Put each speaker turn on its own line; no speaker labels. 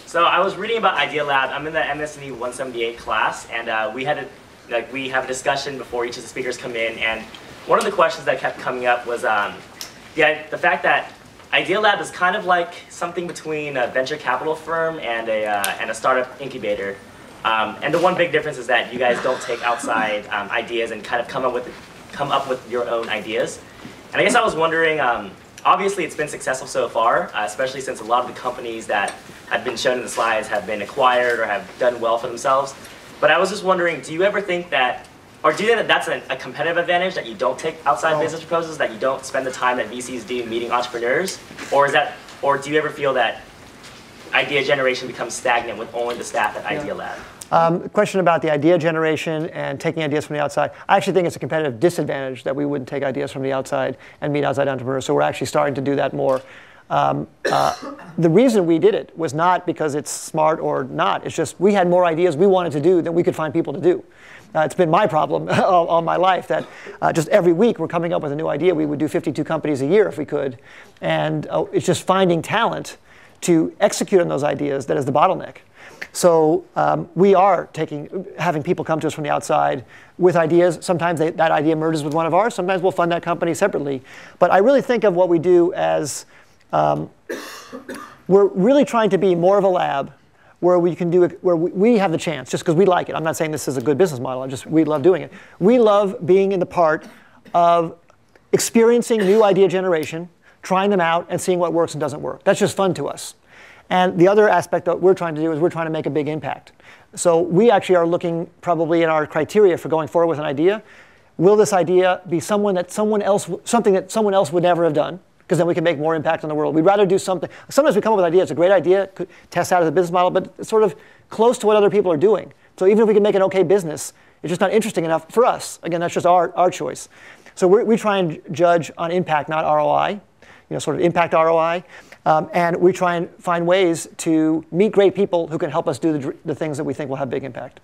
So I was reading about Idealab. I'm in the MSNE 178 class, and we have a discussion before each of the speakers come in. And one of the questions that kept coming up was the fact that Idealab is kind of like something between a venture capital firm and a startup incubator. And the one big difference is that you guys don't take outside ideas and kind of come up with your own ideas. And I guess I was wondering, obviously it's been successful so far, especially since a lot of the companies that have been shown in the slides have been acquired or have done well for themselves. But I was just wondering, do you ever think that, or do you think that that's a competitive advantage, that you don't take outside business proposals, that you don't spend the time that VCs do meeting entrepreneurs? Or do you ever feel that idea generation becomes stagnant with only the staff at Idealab?
Question about the idea generation and taking ideas from the outside. I actually think it's a competitive disadvantage that we wouldn't take ideas from the outside and meet outside entrepreneurs. So we're actually starting to do that more. The reason we did it was not because it's smart or not. It's just we had more ideas we wanted to do than we could find people to do. It's been my problem all my life that just every week we're coming up with a new idea. We would do 52 companies a year if we could. And it's just finding talent to execute on those ideas that is the bottleneck. So we are having people come to us from the outside with ideas. Sometimes that idea merges with one of ours. Sometimes we'll fund that company separately. But I really think of what we do as we're really trying to be more of a lab where we can do it, where we have the chance, just because we like it. I'm not saying this is a good business model. We love doing it. We love being in the part of experiencing new idea generation, trying them out, and seeing what works and doesn't work. That's just fun to us. And the other aspect that we're trying to do is we're trying to make a big impact. So we actually are looking probably in our criteria for going forward with an idea. Will this idea be something that someone else would never have done? Because then we can make more impact on the world. We'd rather do something. Sometimes we come up with ideas. It's a great idea, could test out as a business model, but it's sort of close to what other people are doing. So even if we can make an okay business, it's just not interesting enough for us. Again, that's just our choice. So we try and judge on impact, not ROI. Sort of impact ROI. And we try and find ways to meet great people who can help us do the things that we think will have big impact.